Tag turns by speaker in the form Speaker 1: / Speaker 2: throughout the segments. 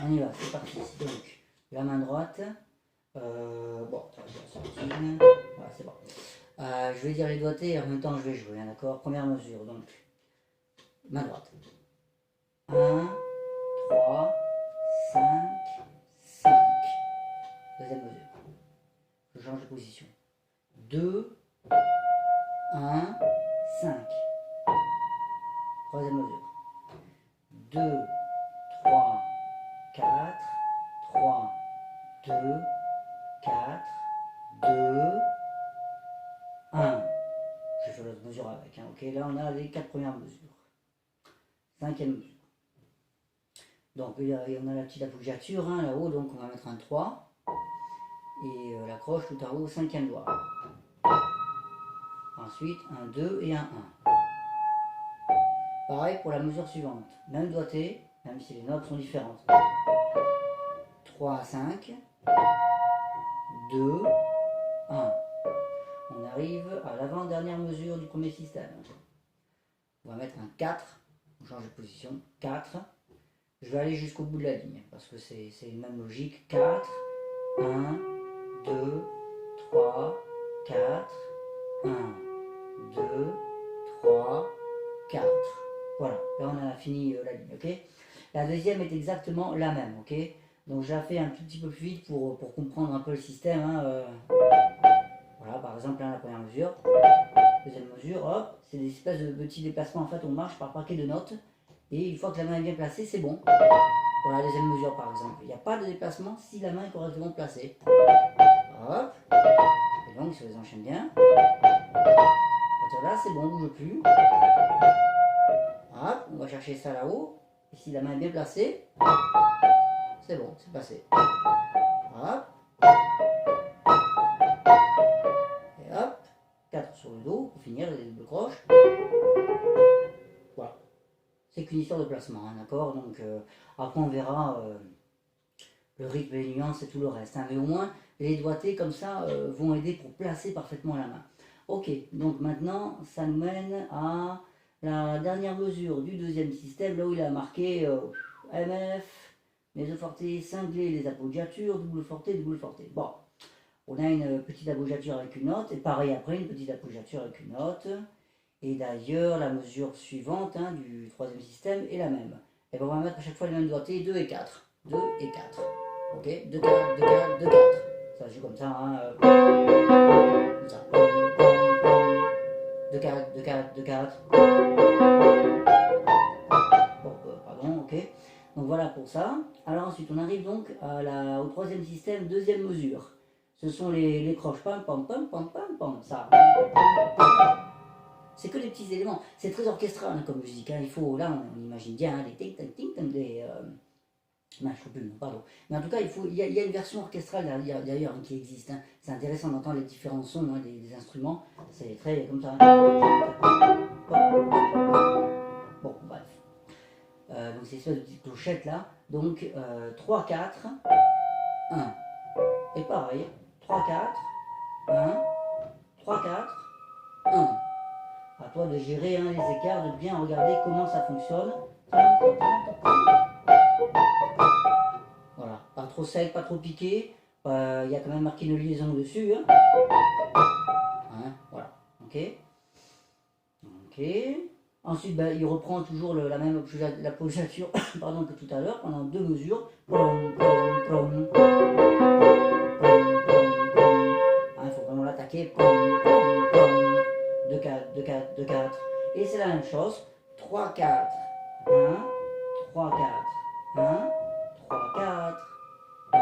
Speaker 1: On y va, c'est parti. Donc, la main droite. Bon, voilà, c'est bon. Je vais dire les doigtés et en même temps je vais jouer, hein, d'accord? Première mesure, donc, main droite. 1, 3, 5, 5. Deuxième mesure. Je change de position. 2, 1, 5. Troisième mesure. 2, 3, 4, 3, 2, 4, 2, 1. Je fais l'autre mesure avec. Hein. Ok, là on a les 4 premières mesures. Cinquième mesure. Donc on a la petite appoggiature hein, là-haut, donc on va mettre un 3. Et la croche tout en haut, cinquième doigt. Ensuite un 2 et un 1. Pareil pour la mesure suivante. Même doigté, même si les notes sont différentes. 3, 5, 2, 1. On arrive à l'avant-dernière mesure du premier système. On va mettre un 4. On change de position. 4. Je vais aller jusqu'au bout de la ligne parce que c'est une même logique. 4, 1, 2, 3, 4, 1, 2, 3, 4. Voilà, là on a fini la ligne, ok? La deuxième est exactement la même, ok? Donc je la fais un tout petit peu plus vite pour comprendre un peu le système. Hein, voilà, par exemple, là, la première mesure. Deuxième mesure, hop, c'est des espèces de petits déplacements. En fait, on marche par paquet de notes. Et une fois que la main est bien placée, c'est bon. Pour la deuxième mesure, par exemple. Il n'y a pas de déplacement si la main est correctement placée. Hop. Et donc, si on les enchaîne bien. Là, c'est bon, on ne bouge plus. Hop, on va chercher ça là-haut. Et si la main est bien placée, c'est bon, c'est passé. Hop. Et hop. 4 sur le dos pour finir les doubles croches. Voilà. C'est qu'une histoire de placement, hein, d'accord? Donc après on verra le rythme, les nuances et tout le reste. Hein, mais au moins les doigtés comme ça vont aider pour placer parfaitement la main. Ok, donc maintenant ça nous mène à la dernière mesure du deuxième système, là où il a marqué MF, mezzo forte, cinglé, les appoggiatures, double forte, double forte. Bon, on a une petite appoggiature avec une note, et pareil après une petite appoggiature avec une note. Et d'ailleurs, la mesure suivante hein, du troisième système est la même. Et ben, on va mettre à chaque fois les mêmes doigtés, 2 et 4. 2 et 4. Ok, 2, 4, 2, 4, 2, 4. Ça joue comme ça. Hein, comme ça. 2, 4, 2, 4, 2, 4. Bon, pardon, ok. Donc voilà pour ça. Alors ensuite, on arrive donc au troisième système, deuxième mesure. Ce sont les croches. Pam, pam, pam, pam, pam, pam. Ça. C'est que des petits éléments. C'est très orchestral hein, comme musique. Hein. Il faut, là, on imagine bien hein, des ting ting ting ting, des. Non, je ne plus, pardon. Mais en tout cas, il y a une version orchestrale d'ailleurs hein, qui existe. Hein. C'est intéressant d'entendre les différents sons hein, des instruments. C'est très comme ça. Bon, bref. Donc c'est espèce de petite clochette là. Donc 3, 4, 1. Et pareil, 3, 4, 1, 3, 4, 1. À toi de gérer hein, les écarts, de bien regarder comment ça fonctionne. Voilà, pas trop sec, pas trop piqué. Il y a quand même marqué une liaison dessus. Hein. Hein, voilà, ok. Ok. Ensuite, ben, il reprend toujours la même appoggiature pardon, que tout à l'heure pendant deux mesures. Il faut vraiment l'attaquer. 2, 4, 2, 4, 2, 4. Et c'est la même chose. 3, 4, 1, 3, 4, 1, 3, 4, 1.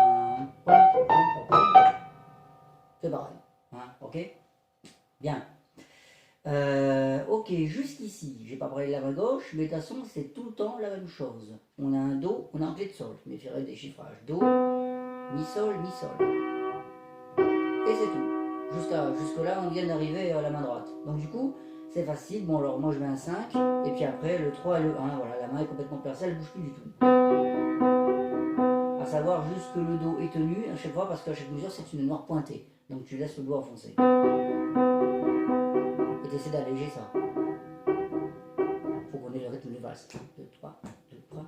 Speaker 1: C'est pareil. Hein, ok? Bien. Ok, jusqu'ici, j'ai pas parlé de la main gauche, mais de toute façon, c'est tout le temps la même chose. On a un Do, on a un clé de sol. Je méfierai des chiffrages. Do, mi sol, mi sol. Et c'est tout. Jusque là, on vient d'arriver à la main droite. Donc du coup, c'est facile. Bon, alors moi je mets un 5, et puis après le 3 et le 1. Voilà, la main est complètement placée, elle ne bouge plus du tout. À savoir juste que le Do est tenu à chaque fois, parce qu'à chaque mesure, c'est une noire pointée. Donc tu laisses le doigt enfoncé. Et tu essaies d'alléger ça. Faut qu'on ait le rythme de valse. 1, 2, 3, 1, 2, 3.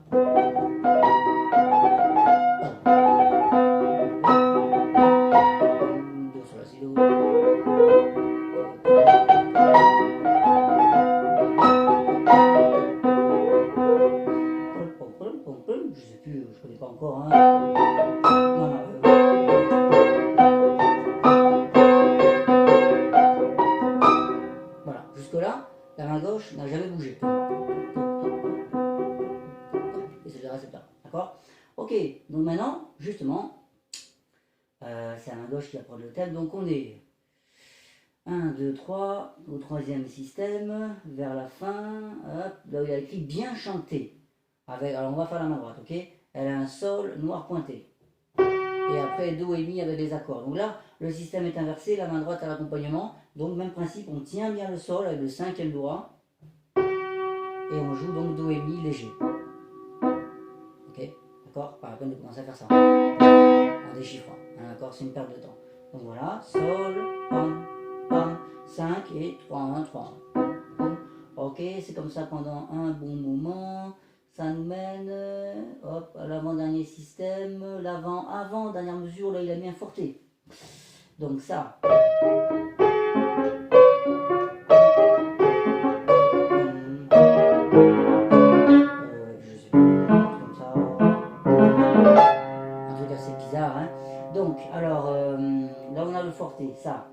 Speaker 1: la main gauche n'a jamais bougé. Et c'est le récepteur. D'accord? Ok, donc maintenant, justement, c'est la main gauche qui va prendre le thème. Donc on est 1, 2, 3, au troisième système, vers la fin, hop, là où il y a écrit bien chanté. Alors on va faire la main droite, ok? Elle a un sol noir pointé. Et après do et mi avec les accords. Donc là, le système est inversé, la main droite à l'accompagnement. Donc même principe, on tient bien le sol avec le cinquième doigt. Et on joue donc do et mi léger. Ok? D'accord? Pas la peine de commencer à faire ça. En déchiffrant. D'accord? C'est une perte de temps. Donc voilà, sol, pam, pam, 5 et 3, 1, 3, 1. Ok, c'est comme ça pendant un bon moment. Ça nous mène hop, à l'avant-dernier système, avant, dernière mesure, là il a mis un forté. Donc ça. Je sais pas, comme ça. Un truc assez bizarre, hein. Donc, alors, là on a le forté, ça.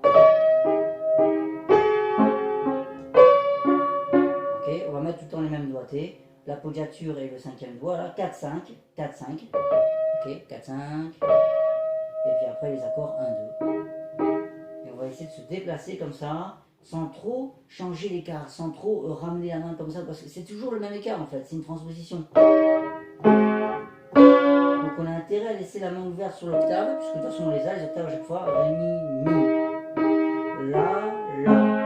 Speaker 1: Ok, on va mettre tout le temps les mêmes doigtés. L'appoggiature et le cinquième doigt, là, 4, 5, 4, 5. Ok, 4, 5. Et puis après les accords 1, 2. Et on va essayer de se déplacer comme ça, sans trop changer l'écart, sans trop ramener la main comme ça, parce que c'est toujours le même écart en fait, c'est une transposition. Donc on a intérêt à laisser la main ouverte sur l'octave, puisque de toute façon on les a, les octaves à chaque fois, ré, mi, mi. La, la.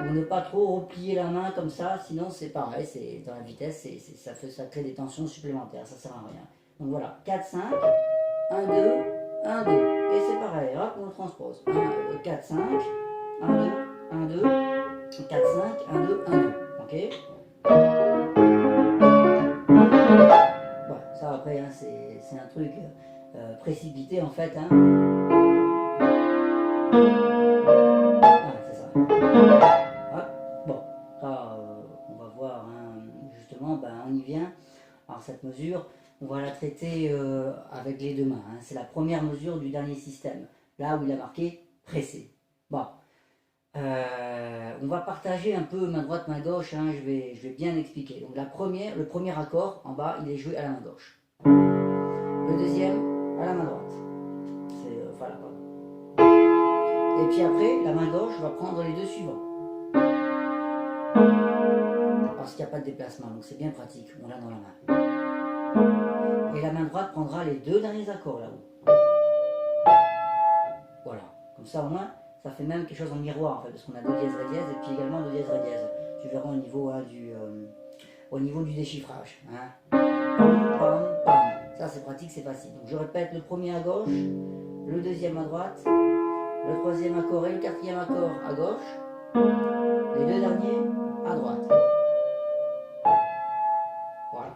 Speaker 1: On ne pas trop replier la main comme ça, sinon c'est pareil, c'est dans la vitesse, ça crée des tensions supplémentaires, ça sert à rien. Donc voilà, 4, 5, 1, 2, 1, 2. Et c'est pareil, hop, on transpose. 4, 5, 1, 2, 1, 2, 4, 5, 1, 2, 1, 2. Ok? Voilà, ça après, hein, c'est un truc précipité en fait. Hein. Ah, c'est ça. Hop. Bon, ça, on va voir, hein, justement, ben, on y vient. Alors cette mesure, on va la traiter avec les deux mains. Hein. C'est la première mesure du dernier système, là où il a marqué pressé. Bon, on va partager un peu main droite, main gauche, hein, je vais bien expliquer. Donc le premier accord en bas, il est joué à la main gauche. Le deuxième, à la main droite. Voilà, pardon. Et puis après, la main gauche va prendre les deux suivants. Parce qu'il n'y a pas de déplacement, donc c'est bien pratique, on l'a dans la main. Et la main droite prendra les deux derniers accords là-haut. Voilà, comme ça au moins, ça fait même quelque chose en miroir en fait, parce qu'on a do dièse ré dièse et puis également do dièse ré dièse. Tu verras au niveau du déchiffrage. Hein. Pam, pam, pam. Ça c'est pratique, c'est facile. Donc je répète, le premier à gauche, le deuxième à droite, le troisième accord et le quatrième accord à gauche, les deux derniers à droite. Voilà.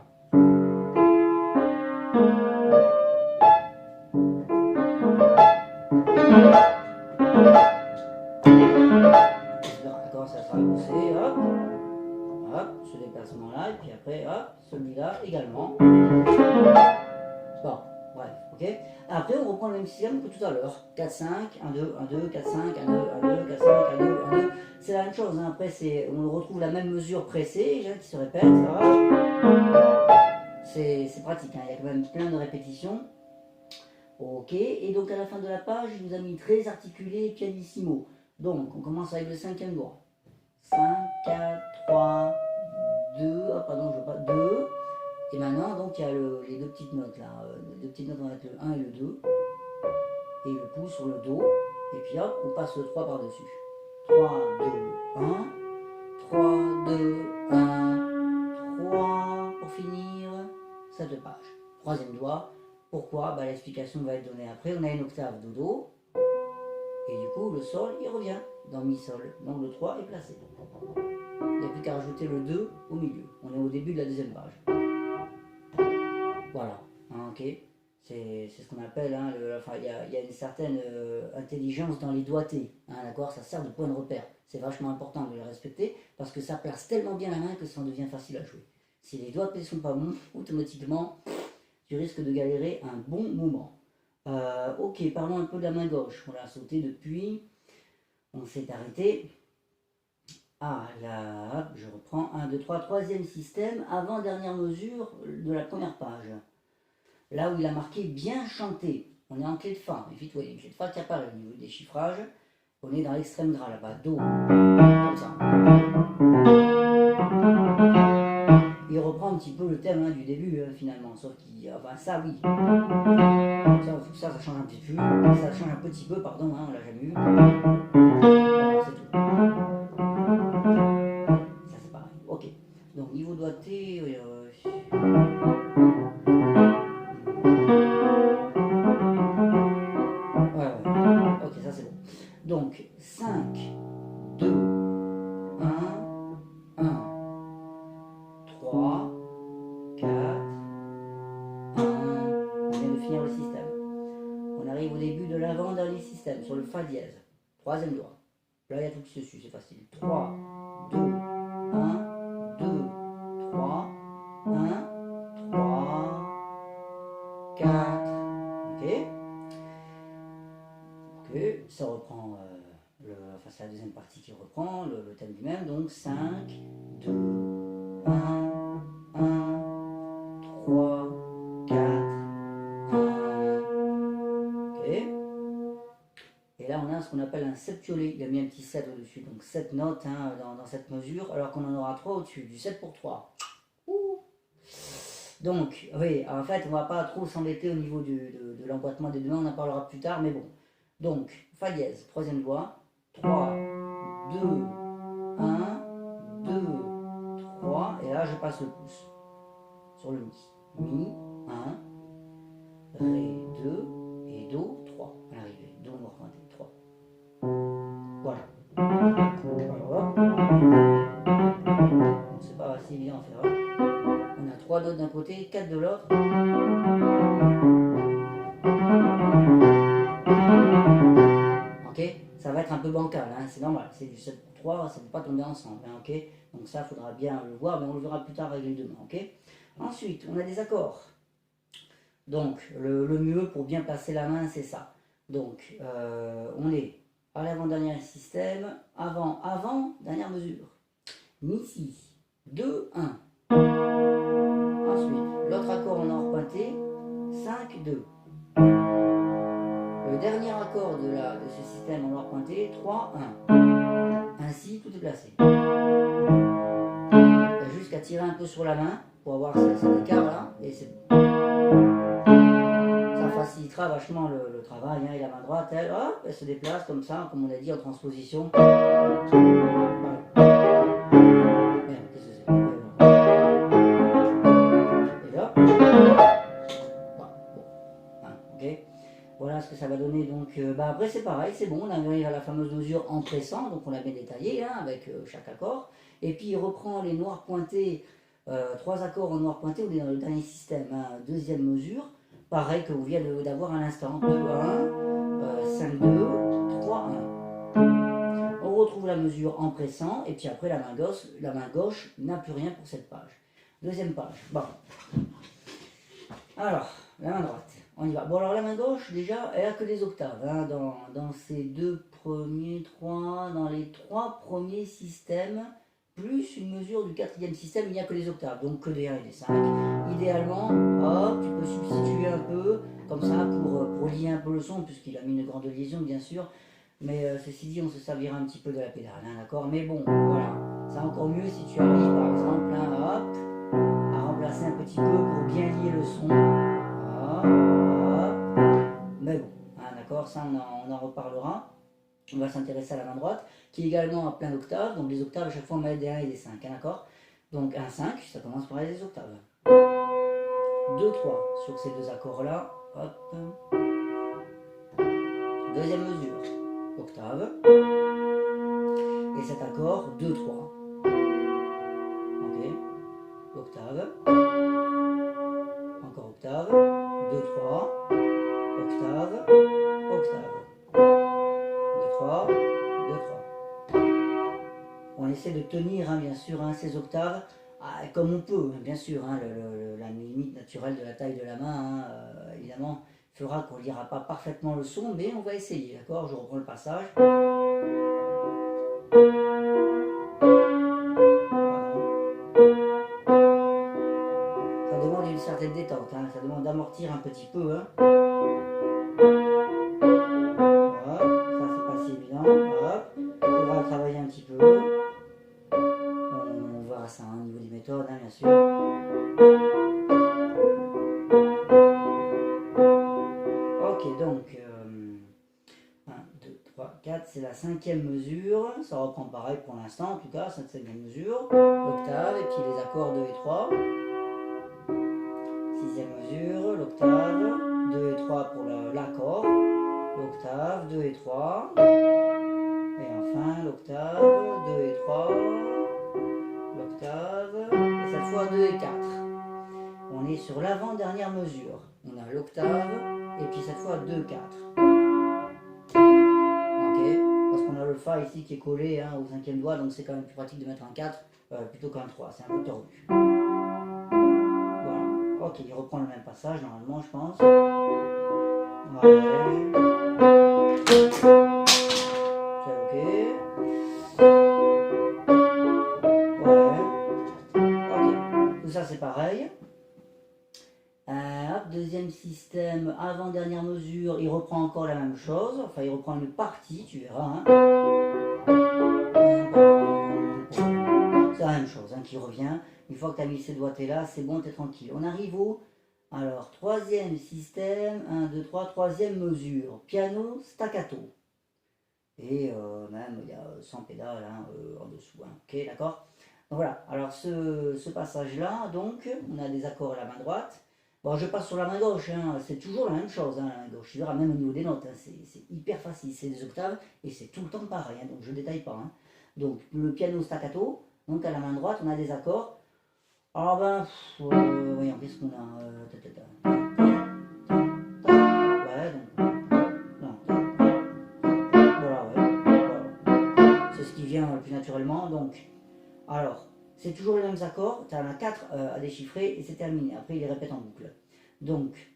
Speaker 1: D'accord, ça sera poussé, hop, hop, ce déplacement là, et puis après, hop, celui-là également. Bon, bref, ok. Après, on reprend le même système que tout à l'heure. 4, 5, 1, 2, 1, 2, 4, 5, 1, 2, 1, 2, 4, 5, 1, 2, 1, 2. C'est la même chose, hein. Après, on retrouve la même mesure pressée, qui se répète. C'est pratique, hein. Il y a quand même plein de répétitions. Ok, et donc à la fin de la page, il nous a mis très articulé, pianissimo. Donc, on commence avec le cinquième doigt. 5, 4, 3, 2, ah pardon, je veux pas, 2. Et maintenant, donc, il y a les deux petites notes là. Les deux petites notes, on va mettre le 1 et le 2. Et le pouce sur le Do. Et puis hop, on passe le 3 par-dessus. 3, 2, 1. 3, 2, 1. 3 pour finir cette page. Troisième doigt. Pourquoi? L'explication va être donnée après. On a une octave de Do. Et du coup, le Sol, il revient dans Mi-Sol. Donc le 3 est placé. Il n'y a plus qu'à rajouter le 2 au milieu. On est au début de la deuxième page. Voilà. Hein, ok. C'est ce qu'on appelle, hein, il y a une certaine intelligence dans les doigtés. Hein, d'accord, ça sert de point de repère. C'est vachement important de les respecter parce que ça place tellement bien la main que ça en devient facile à jouer. Si les doigtés ne sont pas bons, automatiquement, tu risques de galérer un bon moment. Ok, parlons un peu de la main gauche. On l'a sauté depuis. On s'est arrêté. Ah, là, hop, je reprends 1, 2, 3, troisième système, avant-dernière mesure de la première page. Là où il a marqué bien chanté, on est en clé de fa. Et puis, il y a une clé de fa qui apparaît au niveau des chiffrages. On est dans l'extrême gras là-bas, do, comme ça. Il reprend un petit peu le thème du début finalement, sauf qu'il. Enfin, ça oui. Ça change un petit peu. Ça change un petit peu, pardon, on l'a jamais vu. Voilà, c'est tout. Ça c'est pareil. Ok. Donc, niveau doigté. Ouais. Ok, ça c'est bon. Donc, 5, 2, 1, 1, 3, 4, 1. On vient de finir le système. On arrive au début de l'avant-dernier système, sur le fa dièse. Troisième doigt. Là, il y a tout qui se suit, c'est facile. 3, 2, 1, 2, 3, 1, 3, 4. Ok. Ok, ça reprend, enfin c'est la deuxième partie qui reprend, le thème lui-même. Donc 5, 2, 1, 1, 3, 4, 1. Ok. Et là, on a ce qu'on appelle un septiolé. Il a mis un petit 7 au-dessus. Donc 7 notes dans cette mesure, alors qu'on en aura 3 au-dessus. Du 7 pour 3. Ouh. Donc, oui, en fait, on ne va pas trop s'embêter au niveau de l'emboîtement des deux mains. On en parlera plus tard, mais bon. Donc, fa dièse, troisième doigt. 3, 2, 1, 2, 3. Et là, je passe le pouce sur le mi. Mi, 1, ré, 2, et do, 3. À l'arrivée. Do noir pointé, 3. Voilà. Alors, c'est pas assez évident à faire. On a 3 notes d'un côté, 4 de l'autre. Ok, ça va être un peu bancal, hein, c'est normal. C'est du 7 pour 3, ça ne peut pas tomber ensemble. Hein, ok, donc ça, il faudra bien le voir, mais on le verra plus tard avec les deux mains. Ok. Ensuite, on a des accords. Donc, le mieux pour bien placer la main, c'est ça. Donc, on est à l'avant-dernier système, avant, dernière mesure. Mi, si, 2, 1. Ensuite, l'autre accord en or pointé, 5, 2. Le dernier accord de ce système en or pointé, 3, 1. Ainsi, tout est placé. Il y a juste qu'à tirer un peu sur la main pour avoir cet écart là, et c'est bon. Ça facilitera vachement le travail. Hein, et la main droite, elle, hop, elle se déplace comme ça, comme on a dit en transposition. Voilà. Merde, qu'est-ce que c'est? Et là. Voilà. Bon. Hein, ok. Voilà ce que ça va donner. Donc, après, c'est pareil, c'est bon. On arrive à la fameuse mesure en pressant. Donc, on l'a bien détaillé hein, avec chaque accord. Et puis, il reprend les noirs pointés. 3 accords en noir pointé. On est dans le dernier système. Hein, deuxième mesure. Pareil que vous venez d'avoir à l'instant. 2, 1, 5, 2, 3, 1. On retrouve la mesure en pressant. Et puis après, la main gauche n'a plus rien pour cette page. Deuxième page. Bon. Alors, la main droite. On y va. Bon, alors la main gauche, déjà, elle a que des octaves. Hein, dans ces dans les 3 premiers systèmes, plus une mesure du 4e système, il n'y a que des octaves. Donc que des 1 et des 5. Idéalement, hop, tu peux substituer un peu, comme ça, pour lier un peu le son, puisqu'il a mis une grande liaison, bien sûr. Mais ceci dit, on se servira un petit peu de la pédale, hein, d'accord. Mais bon, voilà. C'est encore mieux si tu arrives, par exemple, hein, hop, à remplacer un petit peu pour bien lier le son. Hop, hop. Mais bon, hein, d'accord, ça on en reparlera. On va s'intéresser à la main droite, qui également a plein d'octaves. Donc les octaves, à chaque fois, on met des 1 et des 5, hein, d'accord. Donc 1, 5, ça commence par les octaves. 2, 3 sur ces deux accords-là. Hop. Deuxième mesure, octave. Et cet accord, 2, 3. Ok. Octave. Encore octave. 2, 3. Octave. Octave. 2, 3. 2, 3. On essaie de tenir, hein, bien sûr, hein, ces octaves comme on peut, bien sûr. Hein, la limite naturelle de la taille de la main, hein, évidemment, fera qu'on ne lira pas parfaitement le son, mais on va essayer, d'accord. Je reprends le passage. sortir un petit peu. Hein. Hop, ça c'est pas si évident. Hop, on va travailler un petit peu. On verra ça au niveau des méthodes, hein, bien sûr. Ok, donc 1, 2, 3, 4, c'est la 5e mesure. Ça reprend pareil pour l'instant, en tout cas, cette 5e mesure. L'octave, et puis les accords 2 et 3. 6e mesure, l'octave, 2 et 3 pour l'accord. L'octave, 2 et 3. Et enfin l'octave, 2 et 3. L'octave, et cette fois 2 et 4. On est sur l'avant-dernière mesure. On a l'octave, et puis cette fois 2, 4. Ok, parce qu'on a le Fa ici qui est collé hein, au 5e doigt, donc c'est quand même plus pratique de mettre un 4 plutôt qu'un 3. C'est un peu tordu. Voilà, ok, il reprend le même passage normalement, je pense. Ouais. C'est ok. Ouais. Ok. Tout ça c'est pareil. Hop, deuxième système, avant-dernière mesure, il reprend encore la même chose. Enfin, il reprend une partie, tu verras. Hein. C'est la même chose hein, qui revient. Une fois que tu as mis ces doigtés là, c'est bon, tu es tranquille. On arrive au... Alors, troisième système, 1, 2, 3, troisième mesure. Piano staccato. Et même, il y a 100 pédales hein, en dessous. Hein. Ok, d'accord. Donc voilà, alors ce passage-là, donc, on a des accords à la main droite. Bon, je passe sur la main gauche, hein. C'est toujours la même chose, hein, la main gauche. Tu verras, même au niveau des notes, hein, c'est hyper facile. C'est des octaves et c'est tout le temps pareil, hein, donc je ne détaille pas. Hein. Donc, le piano staccato, donc à la main droite, on a des accords. Alors ben, voyons, qu'est-ce qu'on a ouais, donc, voilà, ouais, voilà. C'est ce qui vient le plus naturellement, donc, alors, c'est toujours les mêmes accords, tu en as 4 à déchiffrer et c'est terminé. Après, il les répète en boucle. Donc,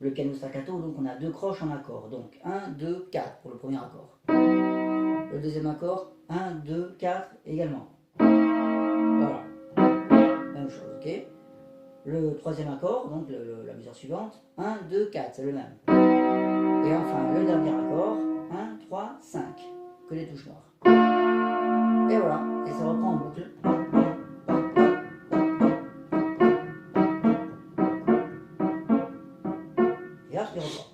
Speaker 1: le piano staccato, donc on a 2 croches en accord. Donc, 1, 2, 4 pour le premier accord. Le deuxième accord, 1, 2, 4 également. Voilà. Même chose, ok. Le troisième accord, donc la mesure suivante, 1, 2, 4, c'est le même. Et enfin, le dernier accord, 1, 3, 5, que les touches noires. Et voilà, et ça reprend en boucle. Et hop, il reprend.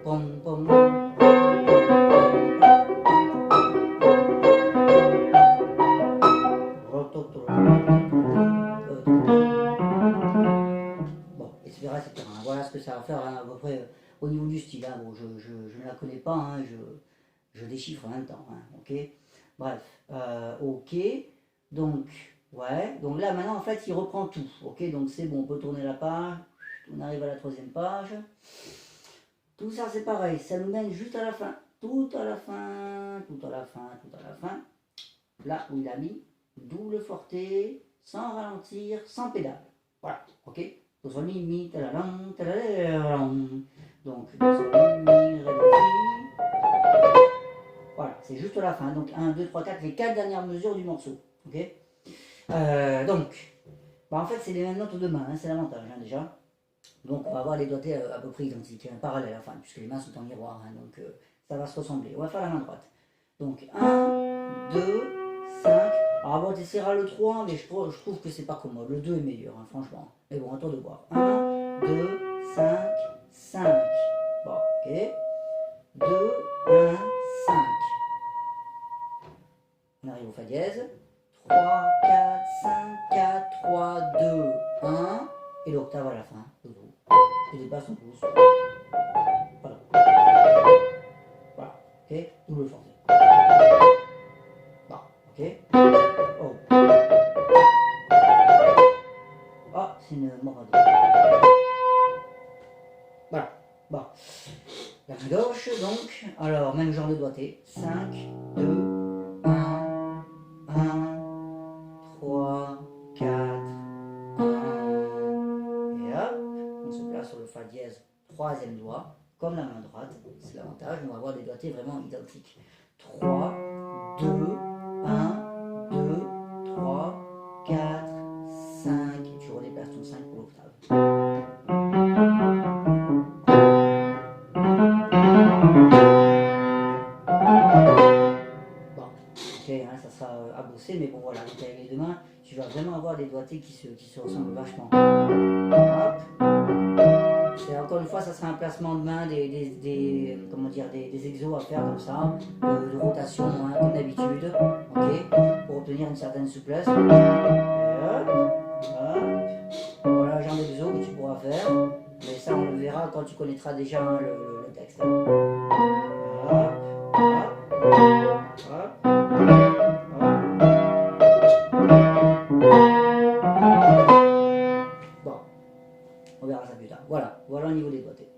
Speaker 1: Pom, pom. Bon, etc., etc. Voilà ce que ça va faire hein, à peu près au niveau du style. Hein. Bon, je ne la connais pas, hein, je déchiffre en même temps. Hein, ok. Bref, ok. Donc, ouais. Donc là, maintenant, en fait, il reprend tout. Ok, donc c'est bon, on peut tourner la page. On arrive à la troisième page. Tout ça, c'est pareil. Ça nous mène juste à la fin. Tout à la fin, tout à la fin, tout à la fin. Là où il a mis double forte, sans ralentir, sans pédale. Voilà, ok. Do, sol, mi, talalam, talalam. Donc, do, sol, mi, ré, do, si. Voilà, c'est juste la fin. Donc, 1, 2, 3, 4, les 4 dernières mesures du morceau. Ok. Donc, bah, en fait, c'est les mêmes notes de main, hein, c'est l'avantage hein, déjà. Donc, on va avoir les doigtés à peu près identiques, hein, parallèles, enfin, puisque les mains sont en miroir. Hein, donc, ça va se ressembler. On va faire la main droite. Donc, 1, 2, 5. Alors, bon, tu essaieras le 3, mais je trouve que c'est pas commode. Le 2 est meilleur, hein, franchement. Mais bon, à toi de voir. 1, 2, 5, 5. Bon, ok. 2, 1, 5. On arrive au Fa dièse. 3, 4, 5, 4, 3, 2, 1. Et l'octave à la fin. Le Do. Je dépasse un pouce. Voilà. Voilà. Ok. Double forcé. Bon, ok. Oh. Ah, c'est une morade. Voilà. Bon. La main gauche, donc. Alors, même genre de doigté. 5, 2, 1, 1, 3, 4, 1. Et hop. On se place sur le Fa dièse, troisième doigt. comme la main droite, c'est l'avantage, on va avoir des doigtés vraiment identiques. 3, 2, 1, 2, 3, 4, 5, et tu redéplaces ton 5 pour l'octave. Bon, ok, hein, ça sera à bosser, mais bon voilà, avec les deux mains, tu vas vraiment avoir des doigtés qui se ressemblent vachement. Hop. Et encore une fois, ça sera un placement de main, comment dire, des exos à faire comme ça, de rotation, hein, comme d'habitude, ok, pour obtenir une certaine souplesse. Et hop, hop. Voilà le genre d'exo que tu pourras faire, mais ça on le verra quand tu connaîtras déjà hein, le texte. Hop, hop, hop, hop. Bon, on verra ça plus tard. Voilà, voilà au niveau des doigtés.